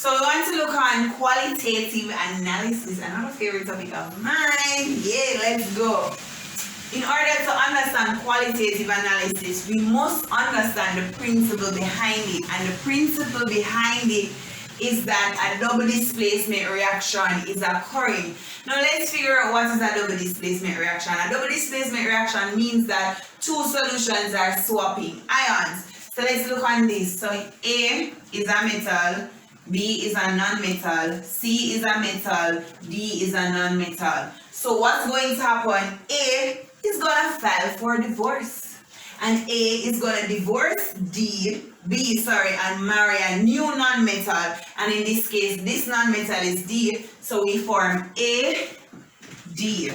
So we want to look on qualitative analysis, another favorite topic of mine. Yeah, let's go. In order to understand qualitative analysis, we must understand the principle behind it. And the principle behind it is that a double displacement reaction is occurring. Now let's figure out what is a double displacement reaction. A double displacement reaction means that two solutions are swapping ions. So let's look on this. So A is a metal, B is a non-metal, C is a metal, D is a non-metal. So what's going to happen? A is going to file for divorce. And A is going to divorce B, and marry a new non-metal. And in this case, this non-metal is D. So we form A, D.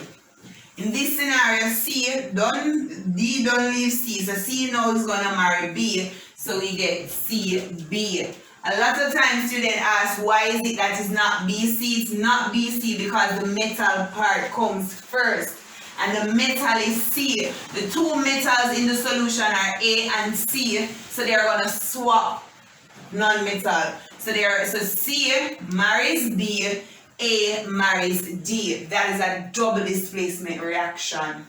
In this scenario, D don't leave C. So C now is going to marry B. So we get CB. A lot of times students ask, why is it that it's not BC? It's not BC because the metal part comes first. And the metal is C. The two metals in the solution are A and C. So they are going to swap non-metal. So C marries B, A marries D. That is a double displacement reaction.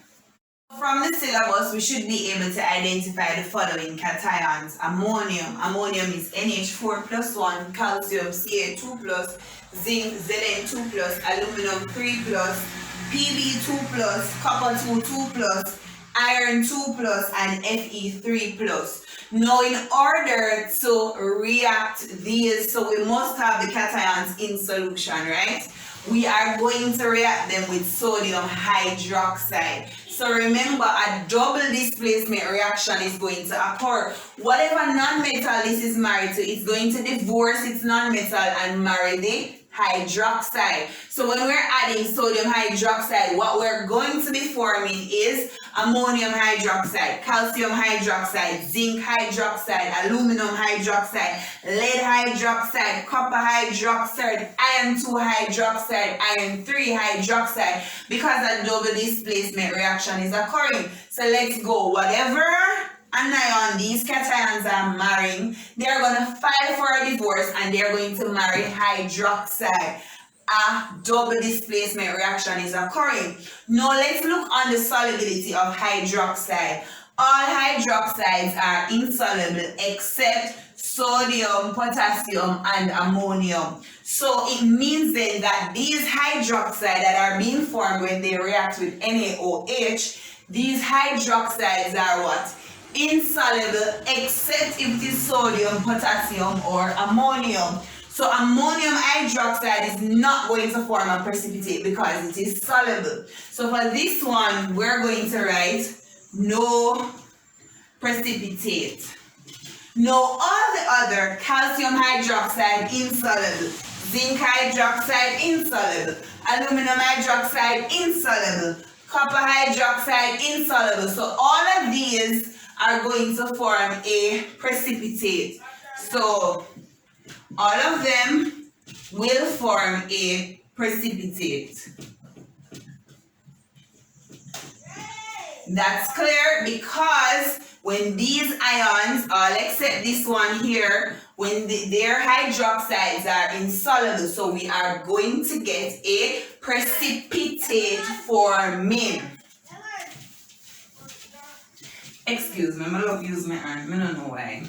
From the syllabus, we should be able to identify the following cations. Ammonium is NH4 plus 1, calcium Ca2 plus, zinc Zn2 plus, aluminum 3 plus, Pb 2 plus, copper 2 plus, iron 2 plus, and Fe3 plus. Now in order to react these, so we must have the cations in solution, right? We are going to react them with sodium hydroxide. So remember, a double displacement reaction is going to occur. Whatever non-metal this is married to, it's going to divorce its non-metal and marry the hydroxide. So when we're adding sodium hydroxide, what we're going to be forming is ammonium hydroxide, calcium hydroxide, zinc hydroxide, aluminum hydroxide, lead hydroxide, copper hydroxide, iron 2 hydroxide, iron 3 hydroxide, because a double displacement reaction is occurring. So let's go. Whatever anion these cations are marrying, they're going to file for a divorce and they're going to marry hydroxide. A double displacement reaction is occurring. Now let's look on the solubility of hydroxide. All hydroxides are insoluble except sodium, potassium, and ammonium. So it means then that these hydroxides that are being formed when they react with NaOH, these hydroxides are what? Insoluble except if it is sodium, potassium, or ammonium. So ammonium hydroxide is not going to form a precipitate because it is soluble. So for this one, we're going to write no precipitate. Now all the other, calcium hydroxide insoluble, zinc hydroxide insoluble, aluminum hydroxide insoluble, copper hydroxide insoluble. So all of these are going to form a precipitate. So all of them will form a precipitate. That's clear because when these ions, all except this one here, when their hydroxides are insoluble, so we are going to get a precipitate forming. Excuse me, I love use my hand. I don't know why.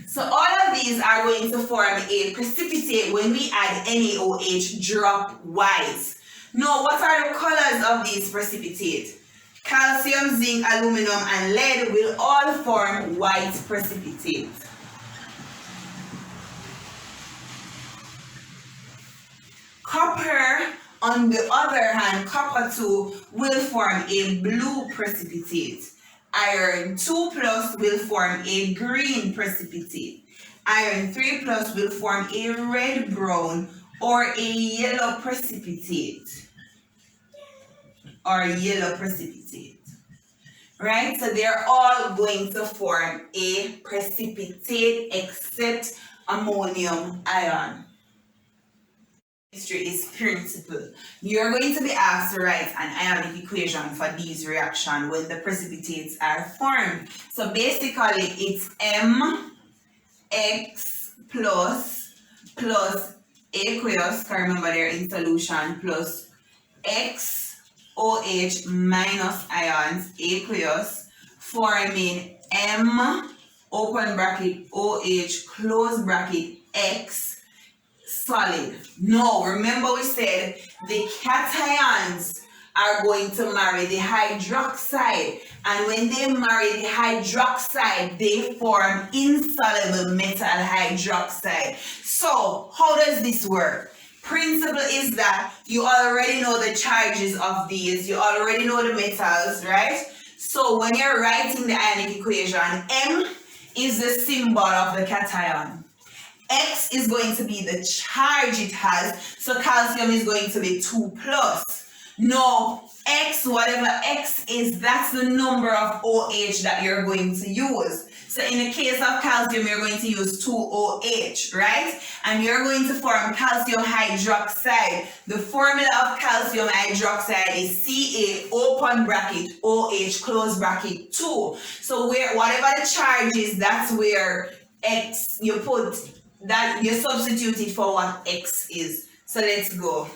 So all of these are going to form a precipitate when we add NaOH drop-wise. Now, what are the colors of these precipitates? Calcium, zinc, aluminum, and lead will all form white precipitates. Copper, on the other hand, copper 2 will form a blue precipitate. Iron 2 plus will form a green precipitate. Iron 3 plus will form a red-brown or a yellow precipitate. Right? So they're all going to form a precipitate except ammonium ion. Chemistry is principle. You're going to be asked to write an ionic equation for these reactions when the precipitates are formed. So basically it's mx plus aqueous, remember they're in solution, plus x OH minus ions aqueous, forming M open bracket OH close bracket X solid. No, remember we said the cations are going to marry the hydroxide, and when they marry the hydroxide, they form insoluble metal hydroxide. So how does this work? Principle is that you already know the charges of these, you already know the metals, right? So when you're writing the ionic equation, M is the symbol of the cation. X is going to be the charge it has, so calcium is going to be 2 plus. No, X, whatever X is, that's the number of OH that you're going to use. So in the case of calcium, you're going to use 2OH, right? And you're going to form calcium hydroxide. The formula of calcium hydroxide is Ca open bracket OH close bracket 2. So where whatever the charge is, that's where X, you put that, you substitute it for what X is. So let's go.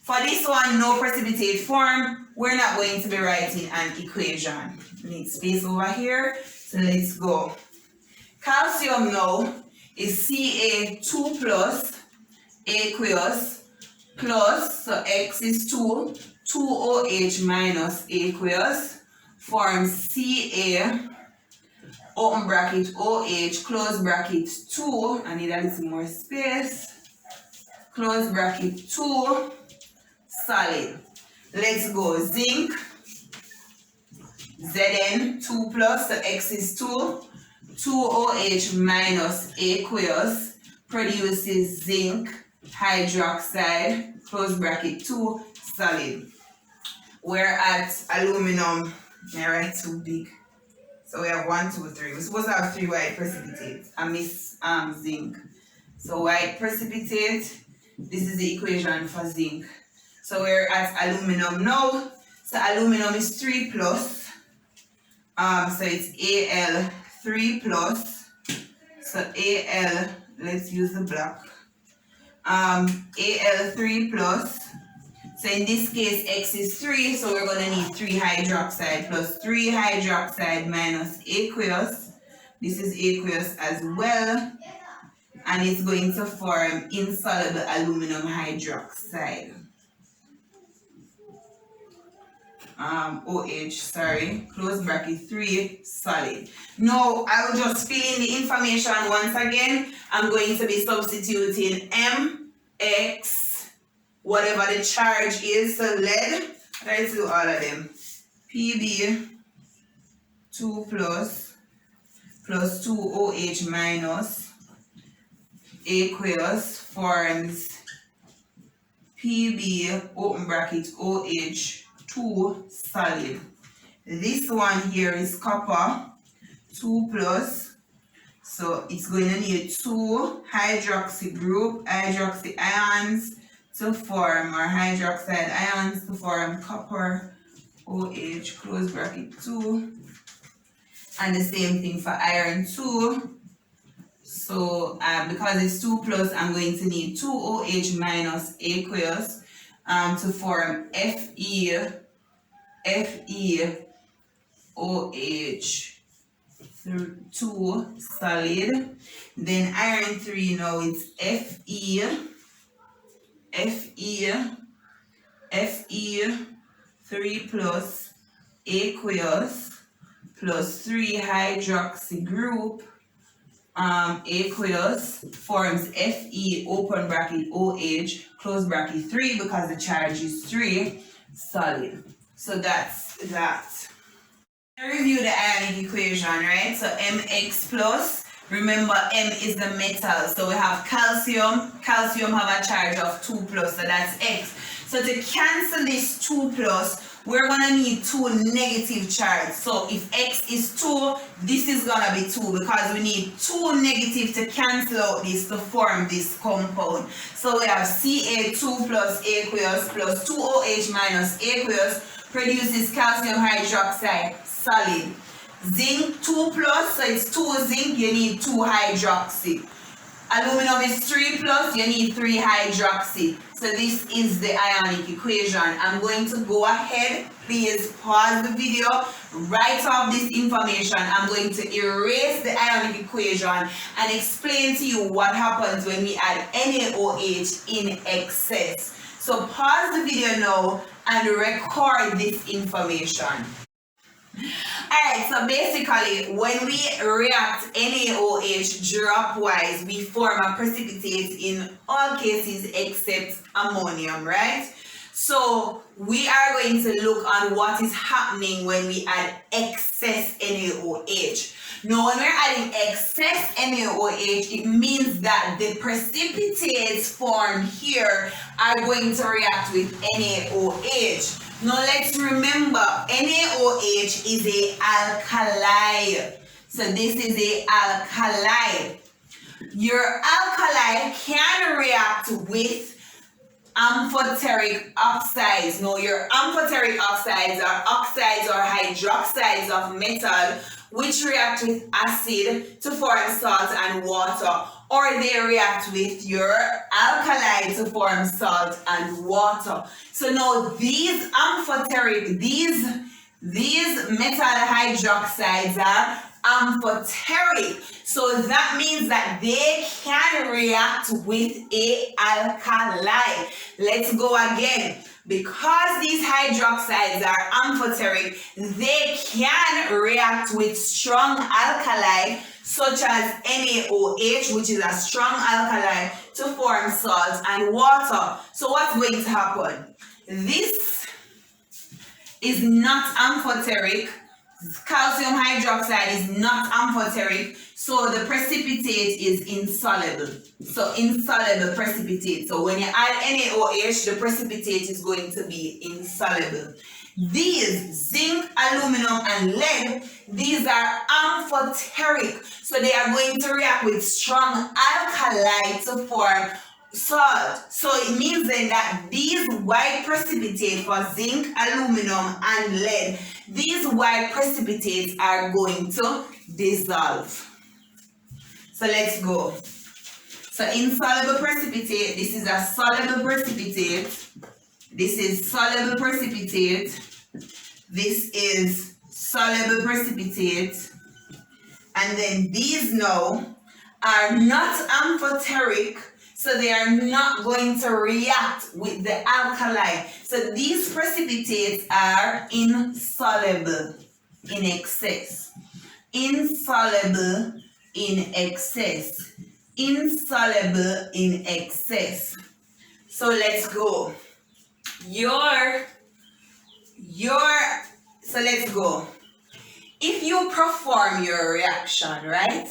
For this one, no precipitate form, we're not going to be writing an equation. Need space over here, so let's go. Calcium now is Ca2 plus aqueous plus, so X is 2, 2OH minus aqueous, forms Ca open bracket OH close bracket 2, I need a little more space, close bracket 2, solid. Let's go. Zinc, Zn 2 plus, so X is 2, 2OH minus aqueous produces zinc hydroxide, close bracket 2, solid. We're at aluminum, I write too big. So we have 1, 2, 3. We're supposed to have 3 white precipitates. I miss zinc. So white precipitate, this is the equation for zinc. So we're at aluminum now. So aluminum is 3 plus. So it's Al3 plus. So Al, let's use the black. Al3 plus. So in this case, X is 3, so we're going to need 3 hydroxide plus 3 hydroxide minus aqueous. This is aqueous as well. And it's going to form insoluble aluminum hydroxide. OH, sorry, close bracket 3, solid. Now, I will just fill in the information once again. I'm going to be substituting MX, whatever the charge is, so lead, let's do all of them. Pb 2 plus 2OH minus aqueous forms Pb open bracket OH 2 solid. This one here is copper 2 plus, so it's going to need 2 hydroxy group, hydroxy ions to form, or hydroxide ions to form copper OH close bracket 2, and the same thing for iron 2. So because it's 2 plus, I'm going to need 2 OH minus aqueous to form FeOH 2 solid. Then iron 3 now it's Fe 3 plus aqueous plus 3 hydroxy group aqueous forms Fe open bracket OH close bracket 3 because the charge is 3 solid. So that's that. Review the ionic equation, right? So Mx plus, remember M is the metal, so we have calcium have a charge of 2 plus, so that's X. So to cancel this 2 plus, we're gonna need two negative charges. So if X is 2, this is gonna be 2 because we need two negative to cancel out this to form this compound. So we have Ca2 plus aqueous plus 2OH minus aqueous produces calcium hydroxide solid. Zinc 2 plus, so it's 2 zinc, you need 2 hydroxy. Aluminum is 3 plus, you need 3 hydroxy. So this is the ionic equation. I'm going to go ahead, please pause the video, write off this information. I'm going to erase the ionic equation and explain to you what happens when we add NaOH in excess. So pause the video now and record this information. Alright, so basically when we react NaOH dropwise, we form a precipitate in all cases except ammonium, right? So we are going to look on what is happening when we add excess NaOH. Now when we're adding excess NaOH, it means that the precipitates formed here are going to react with NaOH. Now let's remember, NaOH is a alkali. So this is a alkali. Your alkali can react with amphoteric oxides. Now your amphoteric oxides are oxides or hydroxides of metal which react with acid to form salt and water, or they react with your alkali to form salt and water. So now these amphoteric, these metal hydroxides are amphoteric. So that means that they can react with a alkali. Let's go again. Because these hydroxides are amphoteric, they can react with strong alkali such as NaOH, which is a strong alkali, to form salt and water. So what's going to happen? This is not amphoteric. Calcium hydroxide is not amphoteric, so the precipitate is insoluble. So insoluble precipitate. So when you add NaOH, the precipitate is going to be insoluble. These zinc, aluminum, and lead, these are amphoteric. So they are going to react with strong alkali to form salt. So it means then that these white precipitate for zinc, aluminum, and lead, these white precipitates are going to dissolve. So let's go. So insoluble precipitate, this is a soluble precipitate. This is soluble precipitate. This is soluble precipitate. And then these now are not amphoteric, so they are not going to react with the alkali. So these precipitates are insoluble in excess. Insoluble in excess. Insoluble in excess. So let's go. So let's go. If you perform your reaction, right,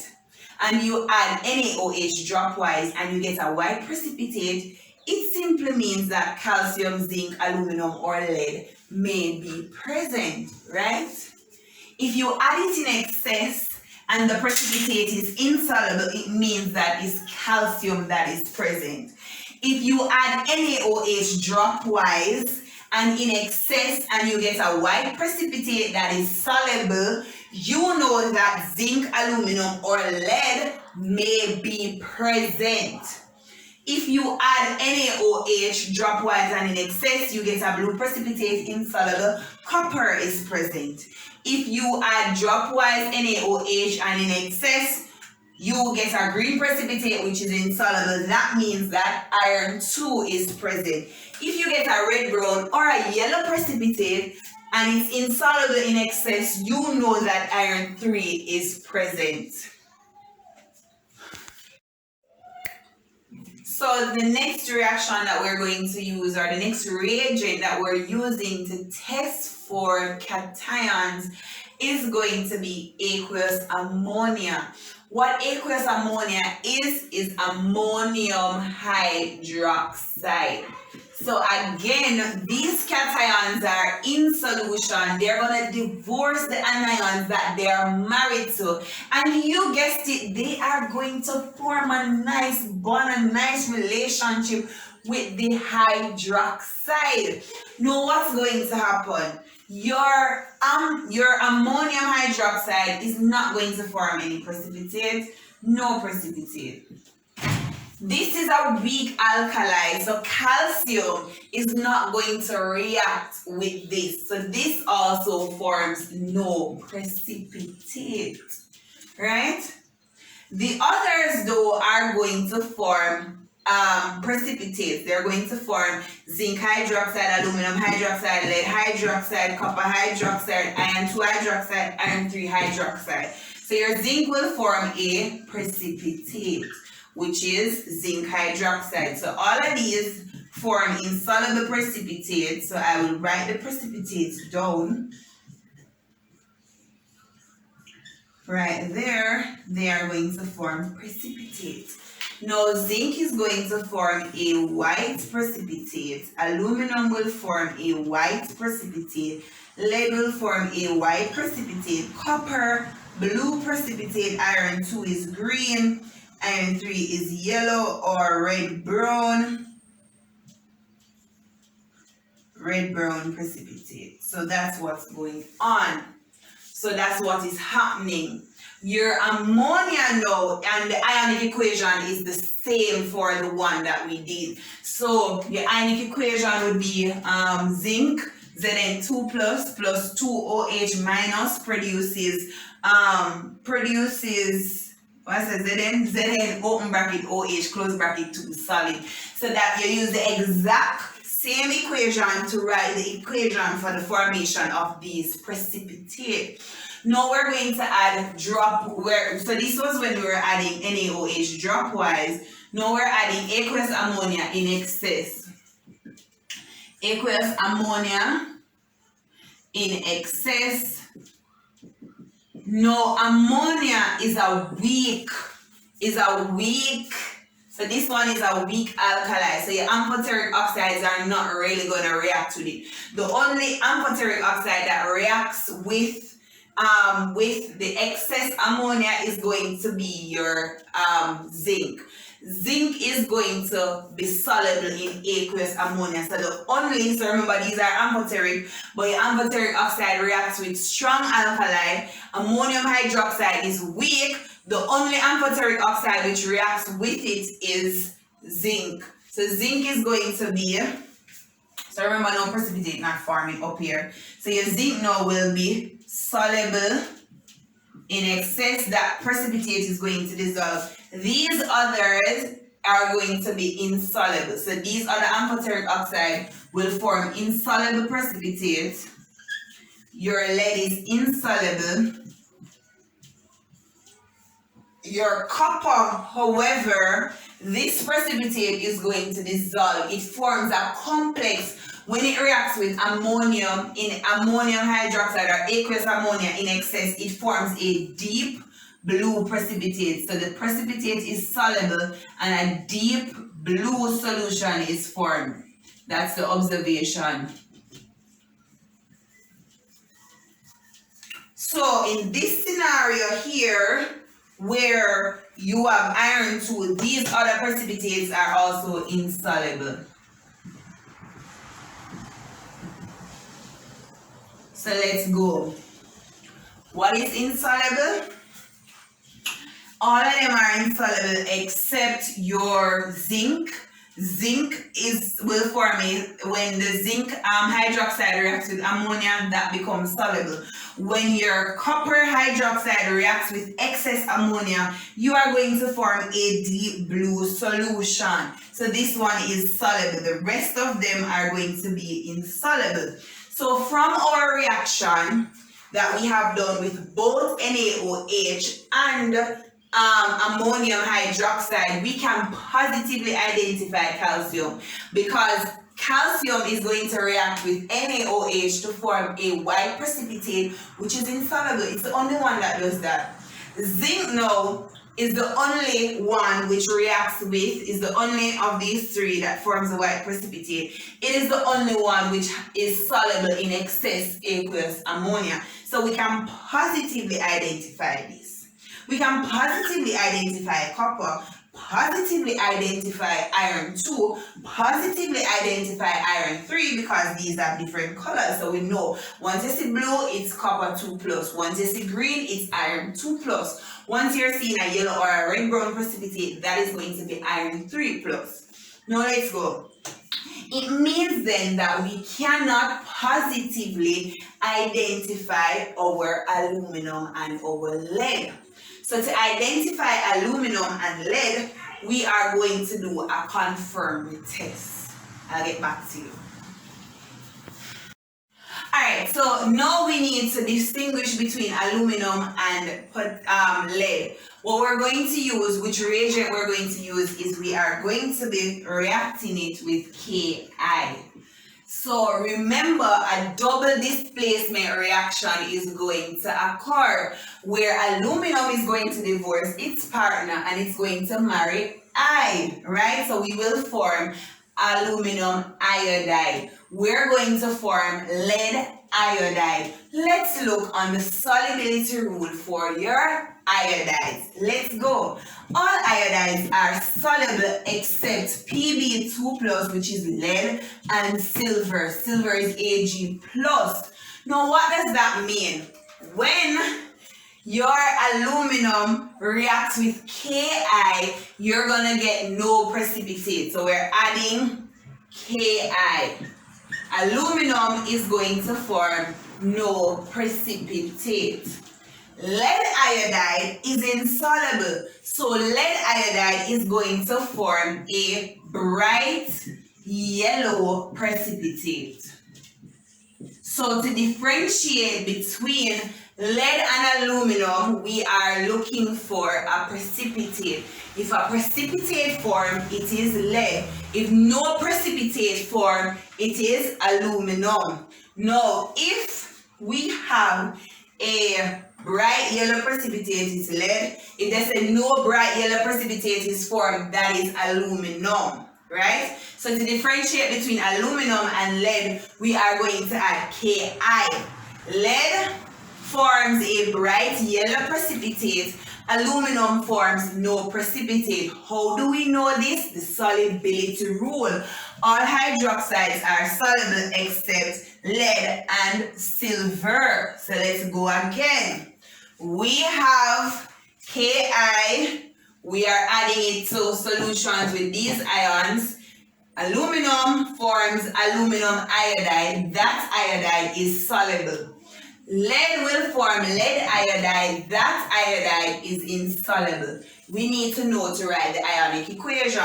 and you add NaOH dropwise and you get a white precipitate, it simply means that calcium, zinc, aluminum, or lead may be present, right? If you add it in excess and the precipitate is insoluble, it means that it's calcium that is present. If you add NaOH dropwise and in excess and you get a white precipitate that is soluble, you know that zinc, aluminum, or lead may be present. If you add NaOH dropwise and in excess, you get a blue precipitate insoluble, copper is present. If you add dropwise NaOH and in excess, you get a green precipitate which is insoluble. That means that iron 2 is present. If you get a red, brown, or a yellow precipitate and it's insoluble in excess, you know that iron 3 is present. So the next reaction that we're going to use, or the next reagent that we're using to test for cations, is going to be aqueous ammonia. What aqueous ammonia is ammonium hydroxide. So again, these cations are in solution. They're going to divorce the anions that they are married to. And you guessed it, they are going to form a nice bond, a nice relationship with the hydroxide. Now what's going to happen? Your ammonium hydroxide is not going to form any precipitate, no precipitate. This is a weak alkali, so calcium is not going to react with this. So this also forms no precipitate, right? The others though are going to form precipitates. They're going to form zinc hydroxide, aluminum hydroxide, lead hydroxide, copper hydroxide, iron 2 hydroxide, iron 3 hydroxide. So your zinc will form a precipitate, which is zinc hydroxide. So all of these form insoluble precipitates. So I will write the precipitates down. Right there, they are going to form precipitate. Now zinc is going to form a white precipitate, aluminum will form a white precipitate, lead will form a white precipitate, copper, blue precipitate, iron 2 is green, iron 3 is yellow or red brown precipitate. So that's what's going on. So that's what is happening. Your ammonia now and the ionic equation is the same for the one that we did. So your ionic equation would be zinc Zn2 plus 2OH minus produces what's that? Zn open bracket OH close bracket 2 solid. So that you use the exact same equation to write the equation for the formation of these precipitate. Now we're going to add so this was when we were adding NaOH drop wise. Now we're adding aqueous ammonia in excess. Aqueous ammonia in excess. Now ammonia is a weak, so this one is a weak alkali. So your amphoteric oxides are not really going to react with it. The only amphoteric oxide that reacts with the excess ammonia is going to be your zinc. Zinc is going to be soluble in aqueous ammonia. So remember these are amphoteric, but your amphoteric oxide reacts with strong alkali. Ammonium hydroxide is weak. The only amphoteric oxide which reacts with it is zinc. So zinc is going to be, so remember no precipitate not forming up here. So your zinc now will be soluble in excess. That precipitate is going to dissolve. These others are going to be insoluble. So these other amphoteric oxide will form insoluble precipitate. Your lead is insoluble. Your copper, however, this precipitate is going to dissolve. It forms a complex when it reacts with ammonium in ammonium hydroxide or aqueous ammonia in excess. It forms a deep blue precipitate. So the precipitate is soluble and a deep blue solution is formed. That's the observation. So in this scenario here, where you have iron 2, these other precipitates are also insoluble. So let's go. What is insoluble? All of them are insoluble except your zinc. Zinc will form when the zinc hydroxide reacts with ammonia, that becomes soluble. When your copper hydroxide reacts with excess ammonia, you are going to form a deep blue solution. So this one is soluble. The rest of them are going to be insoluble. So from our reaction that we have done with both NaOH and ammonium hydroxide, we can positively identify calcium because calcium is going to react with NaOH to form a white precipitate which is insoluble. It's the only one that does that. Zinc now is the only one which reacts with, is the only of these three that forms a white precipitate. It is the only one which is soluble in excess aqueous ammonia. So we can positively identify this. We can positively identify copper, positively identify iron 2, positively identify iron 3 because these have different colors. So we know once you see blue, it's copper 2 plus. Once you see green, it's iron 2 plus. Once you're seeing a yellow or a red brown precipitate, that is going to be iron 3 plus. Now let's go. It means then that we cannot positively identify our aluminum and our lead. So to identify aluminum and lead, we are going to do a confirm test. I'll get back to you. Alright, so now we need to distinguish between aluminum and lead. What we're going to use, which reagent we're going to use, is we are going to be reacting it with Ki. So remember, a double displacement reaction is going to occur where aluminum is going to divorce its partner and it's going to marry I, right? So we will form aluminum iodide. We're going to form lead iodide. Let's look on the solubility rule for your iodides. Let's go. All iodides are soluble except Pb2 plus, which is lead, and silver. Silver is Ag plus. Now what does that mean? When your aluminum reacts with Ki, you're gonna get no precipitate. So we're adding Ki. Aluminum is going to form no precipitate. Lead iodide is insoluble, so lead iodide is going to form a bright yellow precipitate. So to differentiate between lead and aluminum, we are looking for a precipitate. If a precipitate form, it is lead. If no precipitate form, it is aluminum. Now, if we have a bright yellow precipitate, it's lead. If there's a no bright yellow precipitate is formed, that is aluminum, right? So to differentiate between aluminum and lead, we are going to add Ki. Lead forms a bright yellow precipitate. Aluminum forms no precipitate. How do we know this? The solubility rule. All hydroxides are soluble except lead and silver. So let's go again. We have Ki. We are adding it to solutions with these ions. Aluminum forms aluminum iodide. That iodide is soluble. Lead will form lead iodide. That iodide is insoluble. We need to know to write the ionic equation.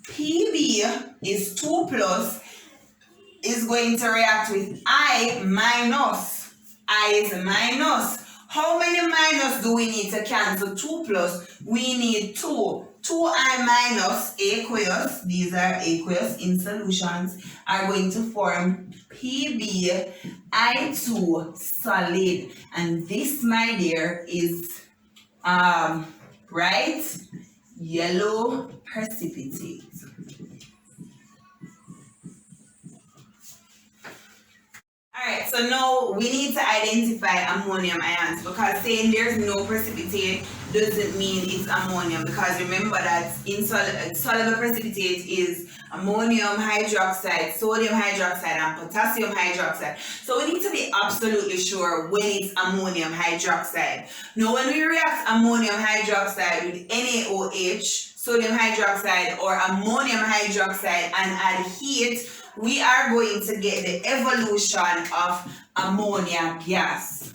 Pb is 2 plus, is going to react with I minus. I is minus. How many minus do we need to cancel 2 plus? We need 2. 2I minus aqueous, these are aqueous in solutions, are going to form Pb I2 solid. And this, my dear, is bright yellow precipitate. Alright, so now we need to identify ammonium ions, because saying there's no precipitate doesn't mean it's ammonium, because remember that insoluble precipitate is ammonium hydroxide, sodium hydroxide, and potassium hydroxide. So we need to be absolutely sure when it's ammonium hydroxide. Now when we react ammonium hydroxide with NaOH, sodium hydroxide, or ammonium hydroxide and add heat, we are going to get the evolution of ammonia gas.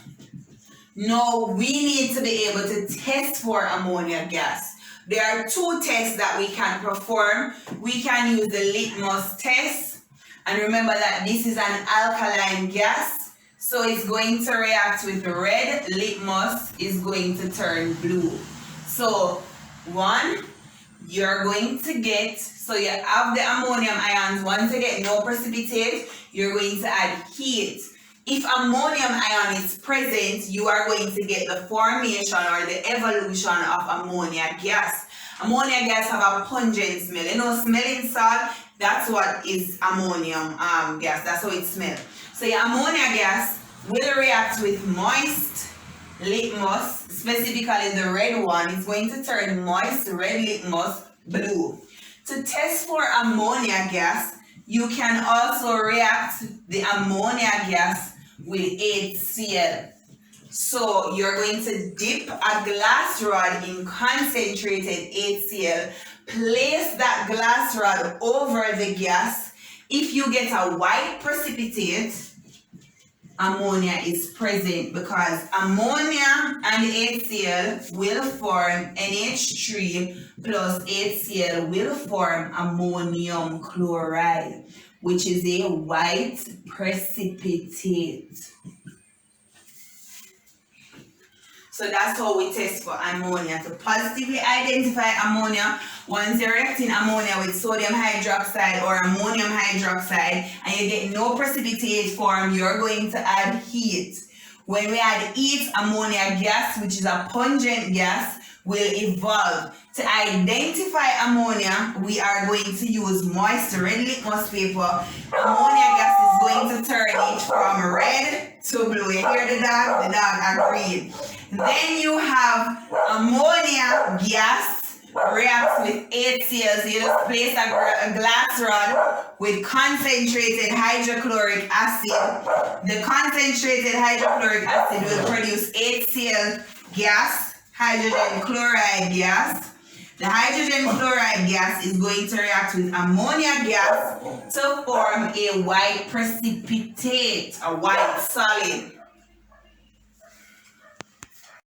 Now, we need to be able to test for ammonia gas. There are 2 tests that we can perform. We can use the litmus test. And remember that this is an alkaline gas. So it's going to react with red. Litmus is going to turn blue. So, 1, you're going to get, so you have the ammonium ions. Once you get no precipitate, you're going to add heat. If ammonium ion is present, you are going to get the formation or the evolution of ammonia gas. Ammonia gas have a pungent smell. You know, smelling salt, that's what is ammonium gas. That's how it smells. So your ammonia gas will react with moist litmus, specifically the red one. It's going to turn moist red litmus blue. To test for ammonia gas, you can also react the ammonia gas with HCl. So you're going to dip a glass rod in concentrated HCl, place that glass rod over the gas. If you get a white precipitate, ammonia is present, because ammonia and HCl will form NH3 plus HCl will form ammonium chloride, which is a white precipitate. So that's how we test for ammonia. To positively identify ammonia, once you're reacting ammonia with sodium hydroxide or ammonium hydroxide and you get no precipitate form, you're going to add heat. When we add heat, ammonia gas, which is a pungent gas, will evolve. To identify ammonia, we are going to use moist red litmus paper. Ammonia gas is going to turn it from red to blue. You hear the dog? The dog agreed. Then you have ammonia gas reacts with HCl. So you just place a glass rod with concentrated hydrochloric acid. The concentrated hydrochloric acid will produce HCl gas, hydrogen chloride gas. The hydrogen chloride gas is going to react with ammonia gas to form a white precipitate, a white solid.